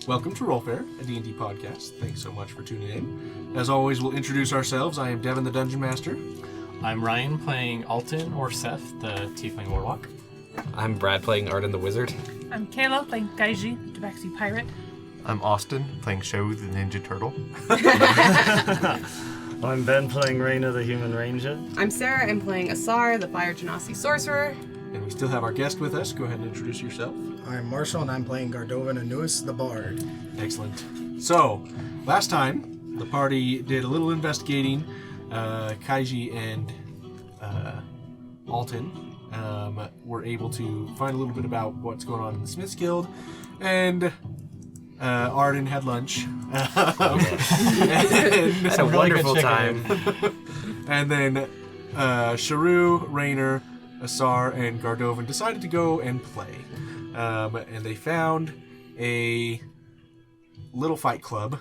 Welcome to Rollfair, a D&D podcast. Thanks so much for tuning in. As always, we'll introduce ourselves. I am Devin, the Dungeon Master. I'm Ryan, playing Alton, or Seth, the Tiefling Warlock. I'm Brad, playing Arden the Wizard. I'm Kayla, playing Gaiji, the Tabaxi Pirate. I'm Austin, playing Sheru, the Ninja Turtle. I'm Ben, playing Raina, the Human Ranger. I'm Sarah, I'm playing Asar, the Fire Genasi Sorcerer. And we still have our guest with us. Go ahead and introduce yourself. I'm Marshall, and I'm playing Gardovan Anuis, the Bard. Excellent. So, last time, the party did a little investigating. Kaiji and Alton were able to find a little bit about what's going on in the Smith's Guild. And Arden had lunch. Had a wonderful time. And then Sheru, Rainer, Asar, and Gardovan decided to go and play. And they found a little fight club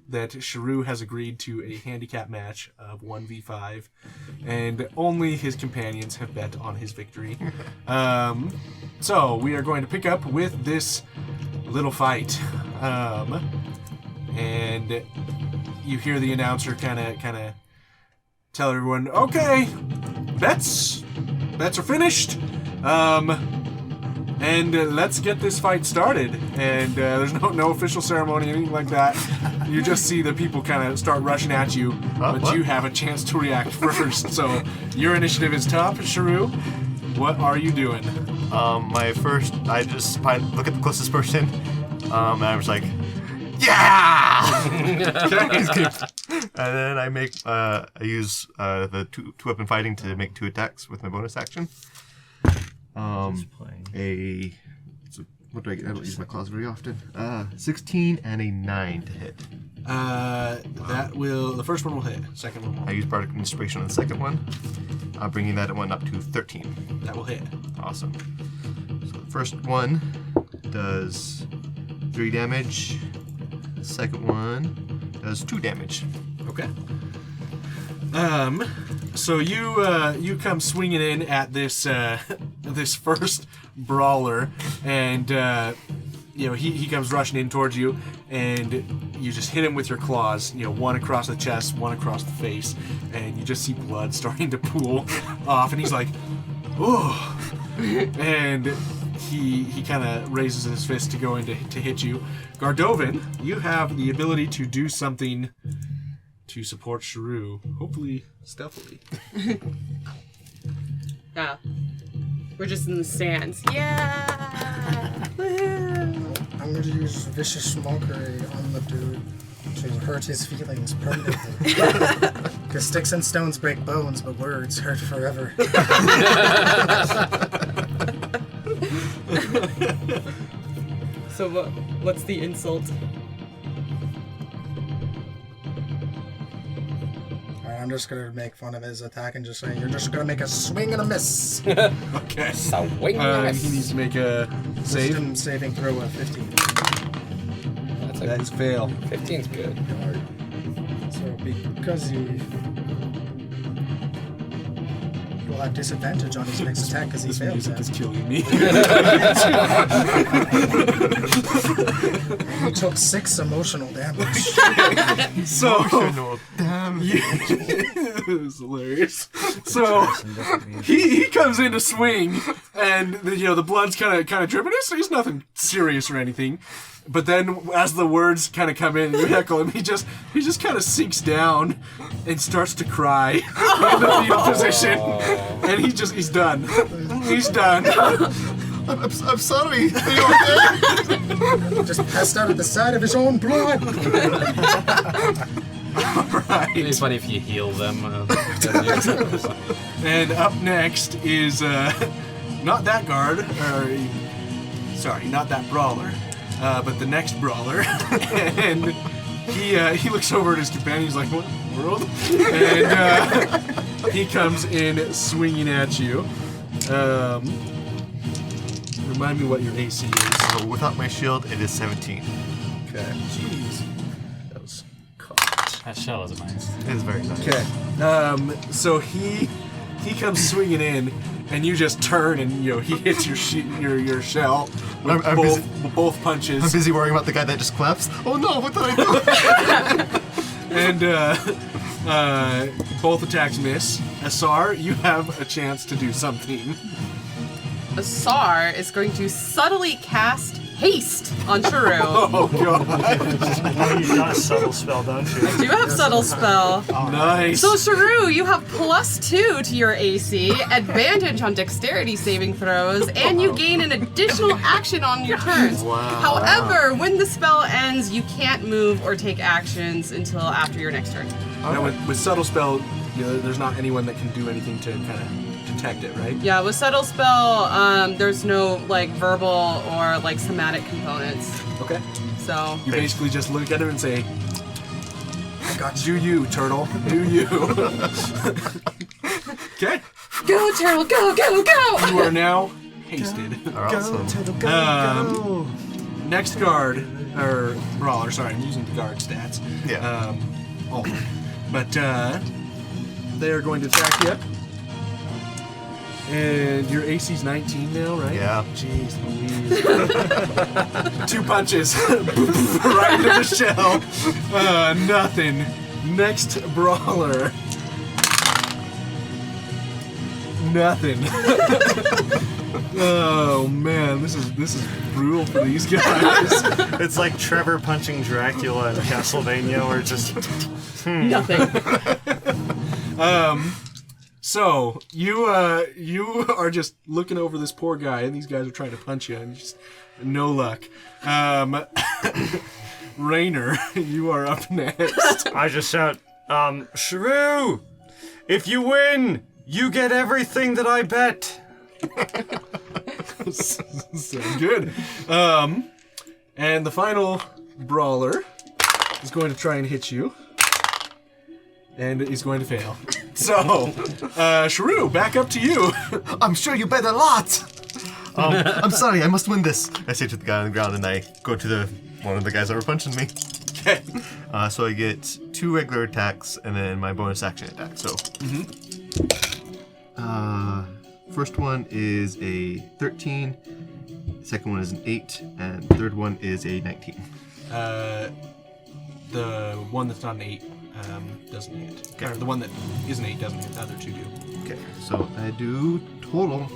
that Sheru has agreed to a handicap match of 1v5, and only his companions have bet on his victory. So we are going to pick up with this little fight. And you hear the announcer kind of tell everyone, okay, bets are finished. And let's get this fight started. And there's no official ceremony, anything like that. You just see the people kind of start rushing at you, but you have a chance to react first. So your initiative is top. Sheru, what are you doing? I just look at the closest person, and I was like, yeah! And then I use the two-weapon fighting to make 2 attacks with my bonus action. What do I get? I don't use my claws very often. 16 and a 9 to hit. The first one will hit. Second one will I use Bardic Inspiration on the second one, bringing that one up to 13. That will hit. Awesome. So the first one does 3 damage. The second one does 2 damage. Okay. So you come swinging in at this this first brawler, and he comes rushing in towards you, and you just hit him with your claws. One across the chest, one across the face, and you just see blood starting to pool off, and he's like, "Oh!" And he kind of raises his fist to go in to hit you. Gardovan, you have the ability to do something to support Sheru, hopefully stealthily. Yeah. We're just in the stands. Yeah! Woohoo! I'm going to use Vicious Mockery on the dude to hurt his feelings permanently. Because sticks and stones break bones, but words hurt forever. So what's the insult? I'm just going to make fun of his attack and just say, you're just going to make a swing and a miss. Okay. Swing He needs to make a save. Wisdom saving throw of 15. That is fail. 15's good. So because he will have disadvantage on his next attack because he This fails music that. is killing me. He took 6 emotional damage. So Damn. it was hilarious. So he comes in to swing, and the blood's kind of dripping. He's nothing serious or anything. But then, as the words kind of come in and you heckle him, he just kind of sinks down and starts to cry in the fetal position, and he's done. He's done. I'm sorry. Are you okay? Just passed out at the side of his own blood. Right. It'd be funny if you heal them. And up next is not that guard, not that brawler, but the next brawler. And he looks over at his companion. He's like, "What in the world?" And he comes in swinging at you. Remind me what your AC is. So without my shield, it is 17. Okay. Jeez. That was cocked. That shell is nice. It is very nice. Okay. So he he comes swinging in, and you just turn and he hits your shell with I'm both punches. I'm busy worrying about the guy that just collapsed. Oh no, what did I do? And both attacks miss. Asar, you have a chance to do something. Asar is going to subtly cast haste on Sheru. Oh god. Oh, you got a subtle spell, don't you? Do you have subtle spell? Nice. So Sheru, you have +2 to your AC, advantage on dexterity saving throws, and you gain an additional action on your turns. Wow. However, when the spell ends, you can't move or take actions until after your next turn. Now with subtle spell, there's not anyone that can do anything to kind of detect it, right? Yeah, with subtle spell, there's no like verbal or like somatic components. Okay. So You basically just look at him and say, I got you. "Do you, Turtle? Do you?" Okay. go, Turtle, go, go, go! You are now hasted. Awesome. Next guard, or brawler, sorry, I'm using the guard stats. Yeah. All. But they are going to attack you. And your AC's 19 now, right? Yeah. Jeez Louise. 2 punches. Right into the shell. Nothing. Next brawler. Nothing. Oh man, this is brutal for these guys. It's like Trevor punching Dracula in Castlevania, where just Nothing. So you are just looking over this poor guy, and these guys are trying to punch you, and just no luck. Rainer, you are up next. I just shout, Sheru, if you win, you get everything that I bet. So good. And the final brawler is going to try and hit you. And he's going to fail. So, Sheru, back up to you. I'm sure you bet a lot. I'm sorry, I must win this. I say to the guy on the ground, and I go to one of the guys that were punching me. Okay. So I get 2 regular attacks and then my bonus action attack. So, first one is a 13, second one is an 8, and the third one is a 19. The one that's not an 8 doesn't hit. Okay. Or the one that is an 8 doesn't hit. The other 2 do. Okay, so I do total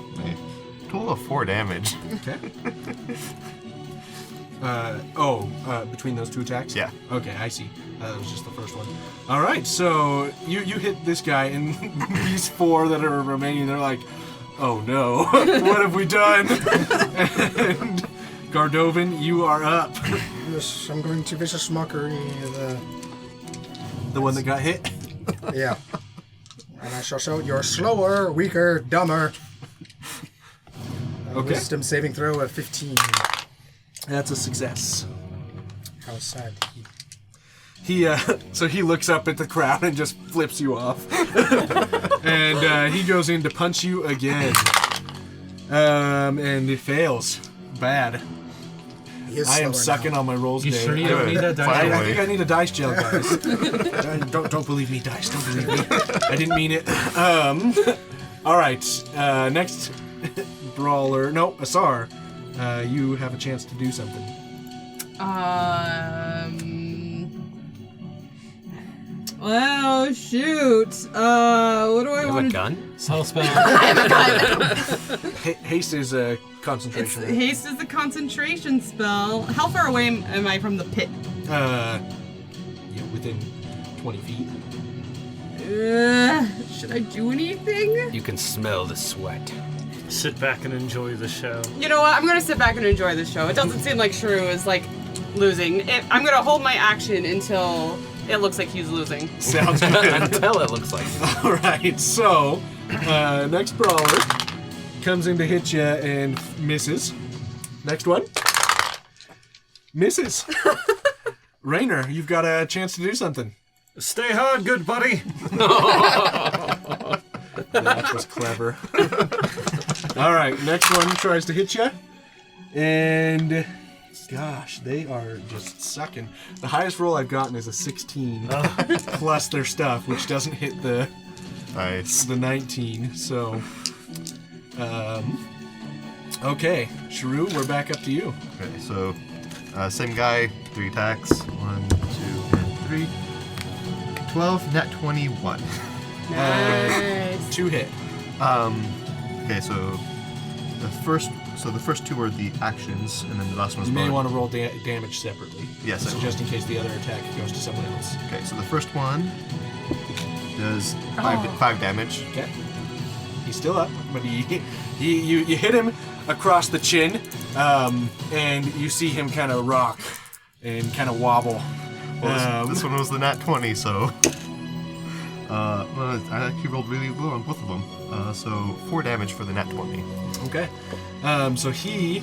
of 4 damage. Okay. Between those 2 attacks? Yeah. Okay, I see. That was just the first one. All right, so you hit this guy, and these 4 that are remaining, they're like, oh no, what have we done? And Gardovan, you are up. Yes, I'm going to vicious mockery The one that got hit? yeah. And I shall show you're slower, weaker, dumber. Okay. Wisdom saving throw of 15. That's a success. How sad. So he looks up at the crowd and just flips you off. And he goes in to punch you again. And it fails. Bad. He is I am slower sucking now. on my rolls You today. sure you don't need that dice? I think I need a dice gel, guys. don't believe me, dice. Don't believe me. I didn't mean it. All right. Next brawler. No, Asar. You have a chance to do something. Well, shoot. What do I You have want a to gun? Subtle spell. Haste is a concentration. right? Haste is a concentration spell. How far away am I from the pit? Within 20 feet. Should I do anything? You can smell the sweat. sit back and enjoy the show. You know what? I'm gonna sit back and enjoy the show. It doesn't seem like Sheru is like losing. I'm gonna hold my action until it looks like he's losing. Sounds good. Until it looks like it. All right, so next brawler comes in to hit you and misses. Next one misses. Rainer, you've got a chance to do something. Stay hard, good buddy. That was clever. All right, next one tries to hit you, and gosh, they are just sucking. The highest roll I've gotten is a 16 plus their stuff, which doesn't hit the Nice. The 19. So, okay, Sheru, we're back up to you. Okay, so same guy, 3 attacks. 1, 2, and 3. 12, net 21. Nice. 2 hit. Okay, so the first 2 are the actions, and then the last one's You may bonus. want to roll damage separately. Yes, I So will. just in case the other attack goes to someone else. Okay, so the first one does 5 damage. Okay. He's still up, but you hit him across the chin, and you see him kind of rock and kind of wobble. Well, this one was the nat 20, so well, I actually rolled really low on both of them. So 4 damage for the nat 20. Okay. So he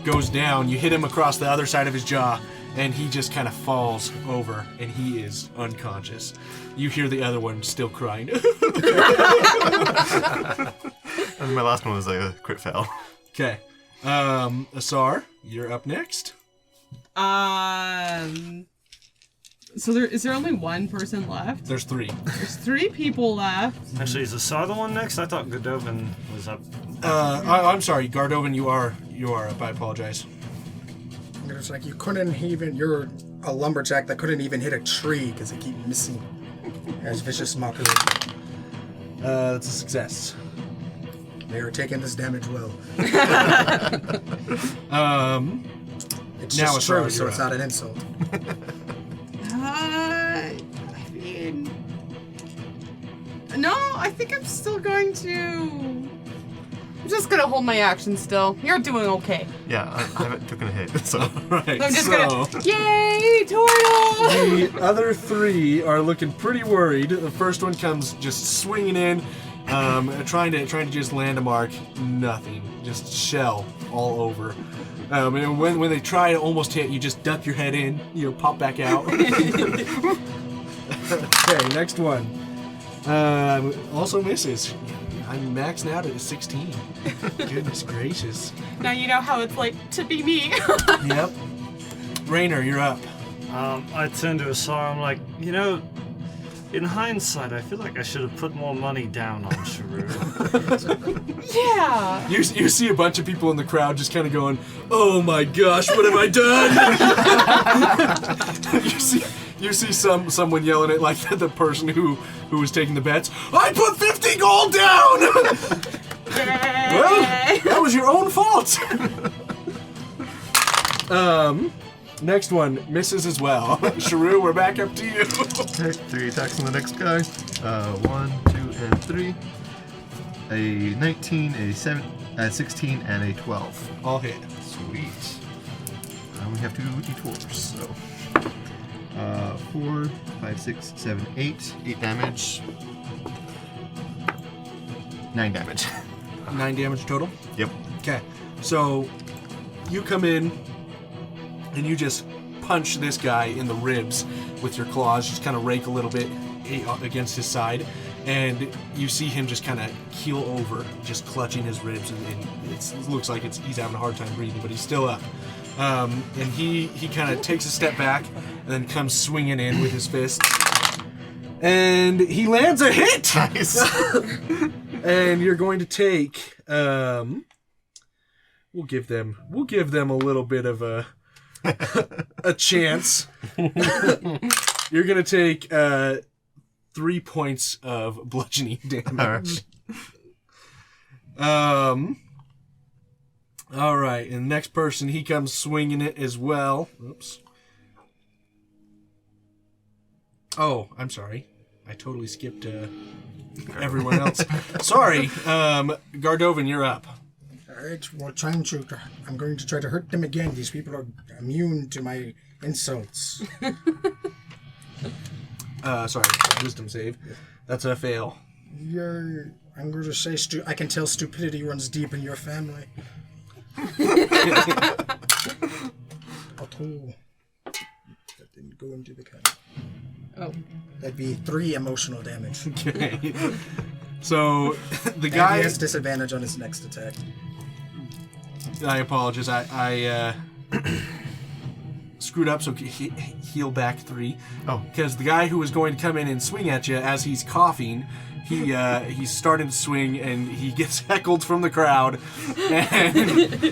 goes down. You hit him across the other side of his jaw, and he just kind of falls over, and he is unconscious. You hear the other one still crying. And my last one was a crit fail. Okay. Asar, you're up next. So is there only one person left? There's 3. There's 3 people left. Actually, is Asar the one next? I thought Godovin was up. I'm sorry, Gardovan, you are up. I apologize. It's like you couldn't even. You're a lumberjack that couldn't even hit a tree because they keep missing. As vicious mockery. That's a success. They are taking this damage well. It's Now just it's true, already so it's up. not an insult. I mean, no, I think I'm still going to. I'm just gonna hold my action still. You're doing okay. Yeah, I haven't taken a hit, so. Right. I'm just so gonna. Yay, Tortle! the other 3 are looking pretty worried. The first one comes just swinging in, trying to just land a mark. Nothing. Just shell all over. And when they try to almost hit, you just duck your head in, pop back out. Okay, next one. Also misses. I'm maxing out at 16. Goodness gracious. Now you know how it's like to be me. Yep. Rainer, you're up. I turned to Asar. I'm like, in hindsight, I feel like I should have put more money down on Sheru. Yeah. You see a bunch of people in the crowd just kind of going, "Oh my gosh, what have I done?" you see someone yelling at like the person who was taking the bets. I put 50 gold down. Well, that was your own fault. Next one misses as well. Sheru, we're back up to you. Okay, 3 attacks on the next guy. 1, 2, and 3. A 19, a 16, and a 12. All hit. Sweet. We have 2 d4s, so 4, 5, 6, 7, 8. 8 damage. 9 damage. 9 damage total. Yep. Okay, so you come in and you just punch this guy in the ribs with your claws, just kind of rake a little bit against his side, and you see him just kind of keel over, just clutching his ribs, and it looks like he's having a hard time breathing, but he's still up. And he kind of takes a step back and then comes swinging in with his fist, and he lands a hit. Nice. And you're going to take. We'll give them a little bit of a chance. You're gonna take 3 points of bludgeoning damage. All right, and the next person, he comes swinging it as well. Oops. Oh, I'm sorry. I totally skipped everyone else. Sorry, Gardovan, you're up. Alright, well, I'm going to try to hurt them again. These people are immune to my insults. Sorry, wisdom save. That's a fail. I'm going to say, I can tell stupidity runs deep in your family. That didn't go into the cut. Oh. That'd be 3 emotional damage. Okay. So the And guy he has disadvantage on his next attack. I apologize. I screwed up, so heal back 3. Oh. Because the guy who was going to come in and swing at you as he's coughing he's starting to swing, and he gets heckled from the crowd, and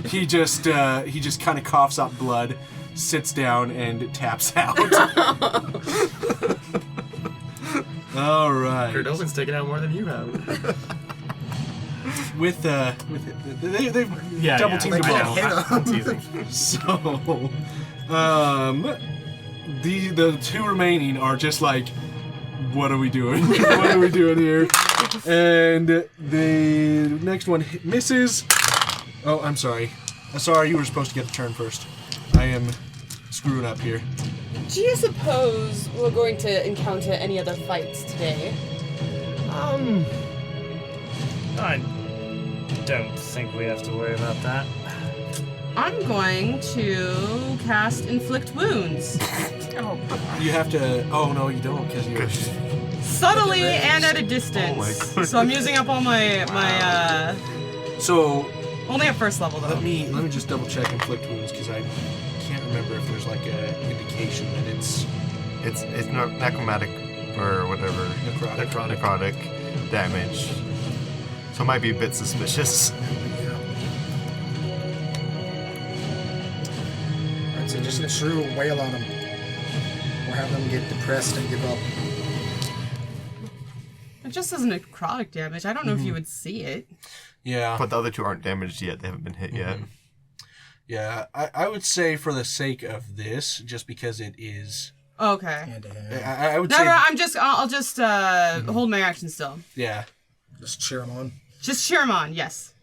he just kind of coughs up blood, sits down, and taps out. All right. Gerdovin's taken out more than you have. They've double teamed Like, the I ball. hit him. I'm teasing. So, the two remaining are just like, what are we doing? What are we doing here? And the next one misses. Oh, I'm sorry. Sorry, you were supposed to get the turn first. I am screwing up here. Do you suppose we're going to encounter any other fights today? I don't think we have to worry about that. I'm going to cast Inflict Wounds. Oh, You have to. Oh no, you don't, because you're. Subtly and at a distance. Oh my God. So I'm using up all my So only at first level though. let me just double check inflict wounds, because I can't remember if there's like a indication that it's It's not necromantic or whatever. necrotic. Necrotic damage. So it might be a bit suspicious. Alright, so just let Sheru wail on him. Or have them get depressed and give up. It just says necrotic damage. I don't know if you would see it. Yeah. But the other two aren't damaged yet. They haven't been hit yet. Yeah, I would say for the sake of this, just because it is, Okay. Hand to hand. I would No, say, no, I'll just hold my action still. yeah, Just cheer him on. Just cheer him on, yes.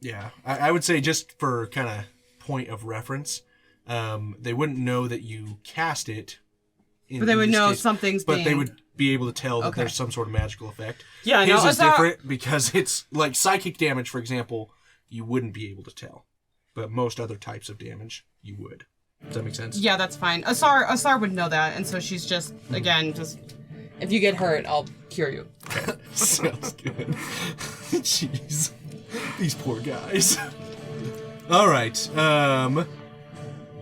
yeah. I would say just for kind of point of reference, they wouldn't know that you cast it. But they would this know case, something's but being... they would be able to tell that Okay. there's some sort of magical effect. Yeah, His no, is different because it's like psychic damage, for example, you wouldn't be able to tell. But most other types of damage, you would. Does that make sense? Yeah, that's fine. Asar would know that, and so she's just, again, just... If you get hurt, I'll cure you. Sounds good. Jeez. These poor guys. Alright. Now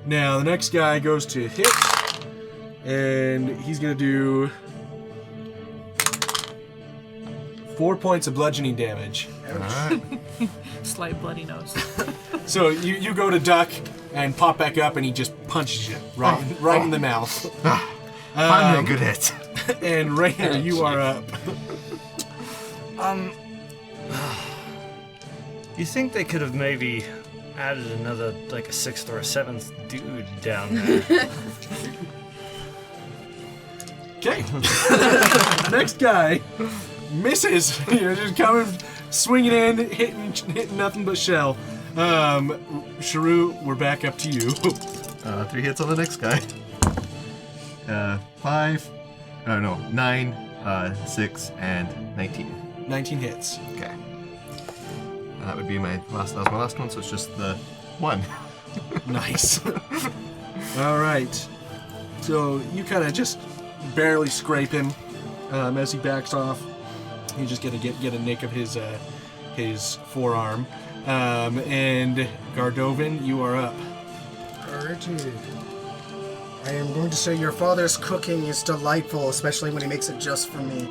the next guy goes to hit. And he's gonna do 4 points of bludgeoning damage. Alright. slight bloody nose. So you go to duck and pop back up, and he just punches you right in the mouth. Finally a good hit. And Rainer, you are up. You think they could have maybe added another, like a sixth or a seventh dude down there? Okay. Next guy misses. You're just coming, swinging in, hitting nothing but shell. Sheru, we're back up to you. 3 hits on the next guy. 9, 6, and 19. 19 hits. Okay. That would be my last. That was my last one, so it's just the 1. Nice. All right. So you kind of just barely scrape him as he backs off. You just get a nick of his forearm. And Gardovin, you are up. Alrighty. I am going to say your father's cooking is delightful, especially when he makes it just for me.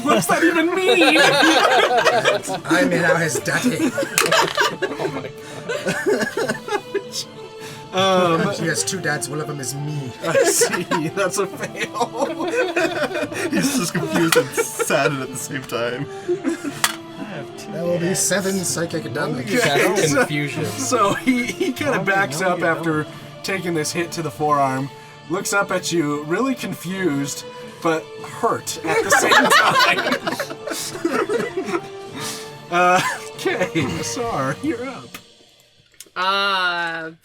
What's that even mean? I'm now his daddy. He has 2 dads, one of them is me. I see. That's a fail. He's just confused and saddened at the same time. That will be 7 psychic damage. That's confusion. So he kind of backs up after taking this hit to the forearm, looks up at you, really confused, but hurt at the same time. Okay, Asar, you're up. I've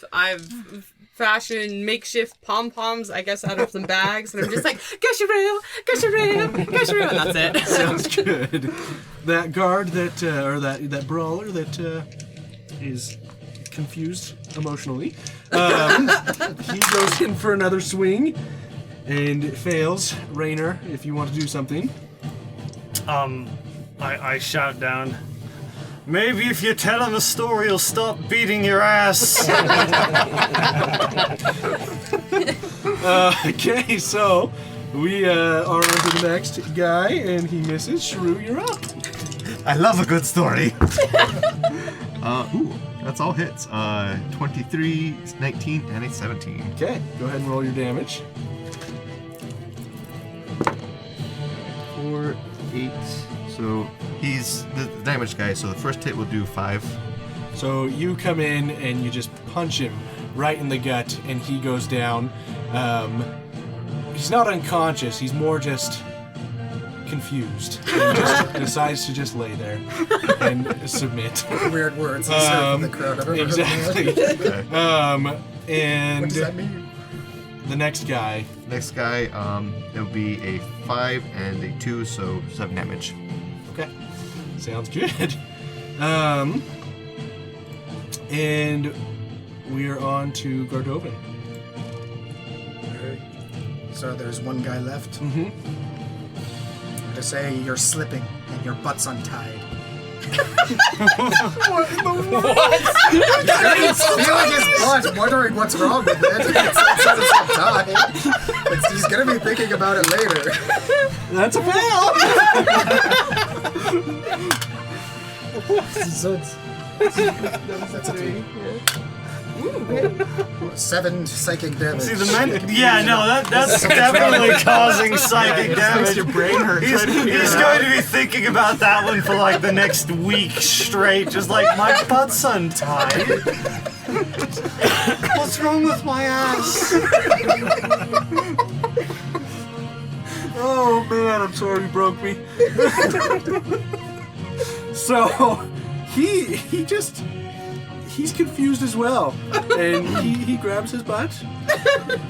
fashioned makeshift pom-poms, I guess, out of some bags, and I'm just like, Gasharoo, Gasharoo, Gasharoo, and that's it. Sounds good. That guard or that brawler that is confused emotionally, he goes in for another swing and fails. Rainer, if you want to do something. I shout down, maybe if you tell him a story, he'll stop beating your ass. Okay, so We are on to the next guy, and he misses. Sheru, you're up. I love a good story. That's all hits. 23, 19, and a 17. Okay, go ahead and roll your damage. 4, 8. So he's the damage guy. So the first hit will do 5. So you come in and you just punch him right in the gut, and he goes down. He's not unconscious. He's more just confused, and just decides to just lay there and submit. Weird words. Insert the crowd. I've ever Exactly. heard of Okay. And What does that mean? the next guy. Next guy, it'll be a 5 and a 2, so 7 damage. Okay, sounds good. And we're on to Gardovan. Alright. So there's one guy left. Mm-hmm. To say you're slipping and your butt's untied. He's feeling his butt, wondering what's wrong with it. It's untied. He's gonna be thinking about it later. That's a fail. So that's a 3. 7 psychic damage. See the that's definitely causing psychic damage. your brain hurt. He's going to be thinking about that one for like the next week straight, just like my butt's untied. What's wrong with my ass? Oh man, I'm sorry you broke me. So he's confused as well, and he grabs his butt,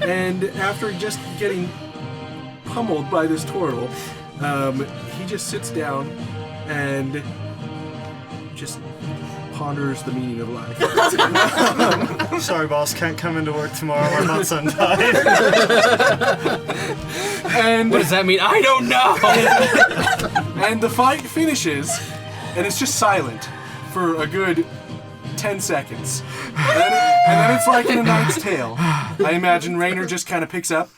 and after just getting pummeled by this Tortle, he just sits down and just ponders the meaning of life. Sorry, boss, can't come into work tomorrow. My butt's untied. And What does that mean? I don't know! and the fight finishes, and it's just silent for a good 10 seconds. And then it's like in A Knight's Tale. I imagine Raynor just kind of picks up.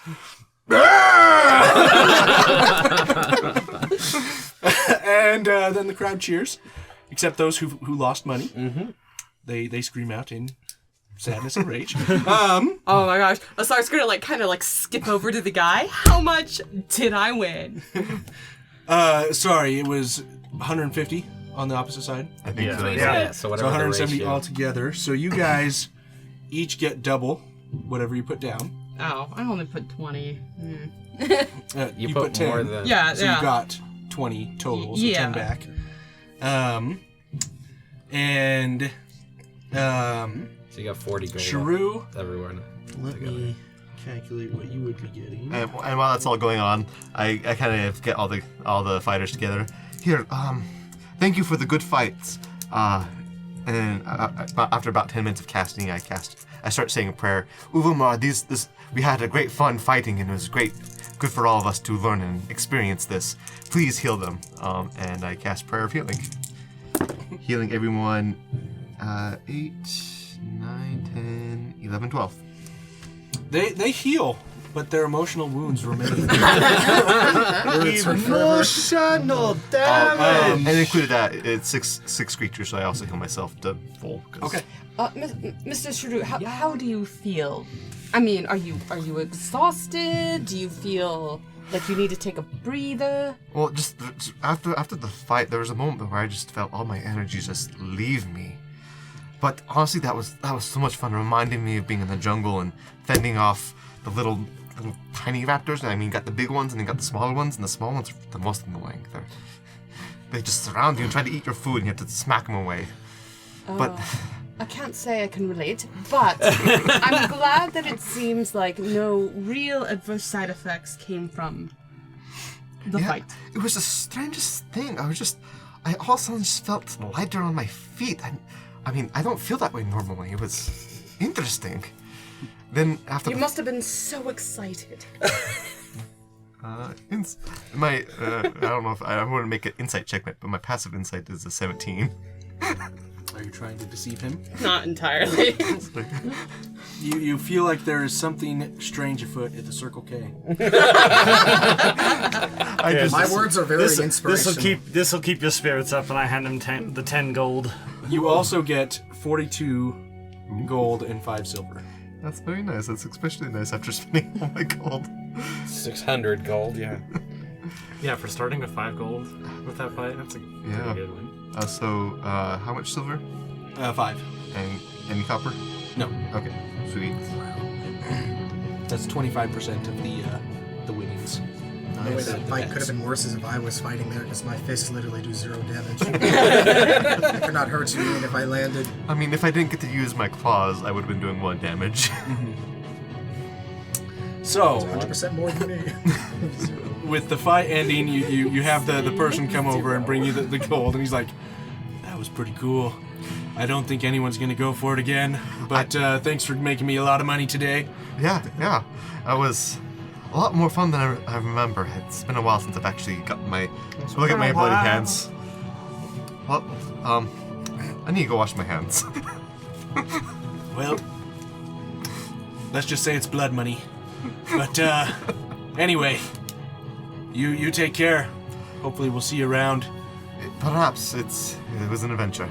And then the crowd cheers, except those who lost money. Mm-hmm. They scream out in sadness and rage. Oh my gosh. Asar's gonna kind of skip over to the guy. How much did I win? Sorry, it was 150 on the opposite side. I think so. Yeah, so So whatever 170 the ratio. altogether. So you guys each get double whatever you put down. Oh, I only put 20. You put put 10. more than... Yeah, So you got 20 total, so 10 back. And So you got 40 gold. Sheru, Everyone. let me calculate what you would be getting. And while that's all going on, I kind of get all the fighters together. Here, thank you for the good fights. And after about 10 minutes of casting, I start saying a prayer. Uvumar, we had a great fun fighting, and it was good for all of us to learn and experience this. Please heal them. And I cast Prayer of Healing. Healing everyone 8, 9, 10, 11, 12. They heal, but their emotional wounds remain. Emotional damage. And included that, it's six creatures, so I also heal myself to full. Okay. Mr. Sheru, how do you feel? I mean, are you exhausted? Do you feel like you need to take a breather? Well, just after the fight, there was a moment where I just felt all my energy just leave me. But honestly, that was so much fun, reminding me of being in the jungle and fending off the little tiny raptors. I mean, you got the big ones and you got the smaller ones, and the small ones are the most annoying. They just surround you and try to eat your food, and you have to smack them away. But I can't say I can relate, but I'm glad that it seems like no real adverse side effects came from the yeah, fight. it was the strangest thing. I all of a sudden just felt lighter on my feet. I mean, I don't feel that way normally. It was interesting. Then after You must have been so excited. I don't know if I want to make an insight check, but my passive insight is a 17. Are you trying to deceive him? Not entirely. You feel like there is something strange afoot at the Circle K. My words are very inspirational. This will keep your spirits up, and I hand him 10 gold. You also get 42 gold and 5 silver. That's very nice. That's especially nice after spending all my gold. 600 gold, yeah. Yeah, for starting with 5 gold with that fight, that's a pretty good one. So, how much silver? 5. And any copper? No. Okay, sweet. That's 25% of the winnings. The way that fight could have been worse is if I was fighting there, because my fists literally do 0 damage. I could not hurt you even if I landed. I mean, if I didn't get to use my claws, I would have been doing 1 damage. So, 100% more than me. with the fight ending, you have the person come over and bring you the gold, and he's like, that was pretty cool. I don't think anyone's going to go for it again, but thanks for making me a lot of money today. Yeah. That was a lot more fun than I remember. It's been a while since I've actually got my... Look at my bloody hands. Well, I need to go wash my hands. Well, let's just say it's blood money. But anyway, you take care. Hopefully we'll see you around. Perhaps it was an adventure.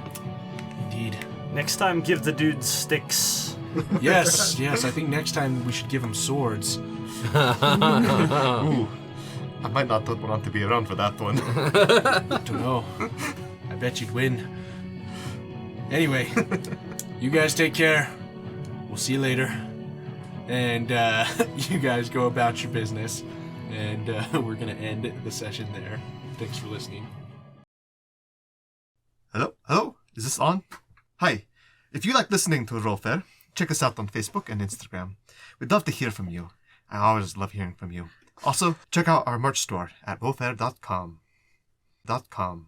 Indeed. Next time, give the dude sticks. Yes. I think next time we should give him swords. Ooh, I might not want to be around for that one. Don't know. I bet you'd win. Anyway, you guys take care. We'll see you later. And you guys go about your business. And we're going to end the session there. Thanks for listening. Hello? Is this on? Hi. If you like listening to Roll Fair, check us out on Facebook and Instagram. We'd love to hear from you. I always love hearing from you. Also, check out our merch store at rollfair.com. .com.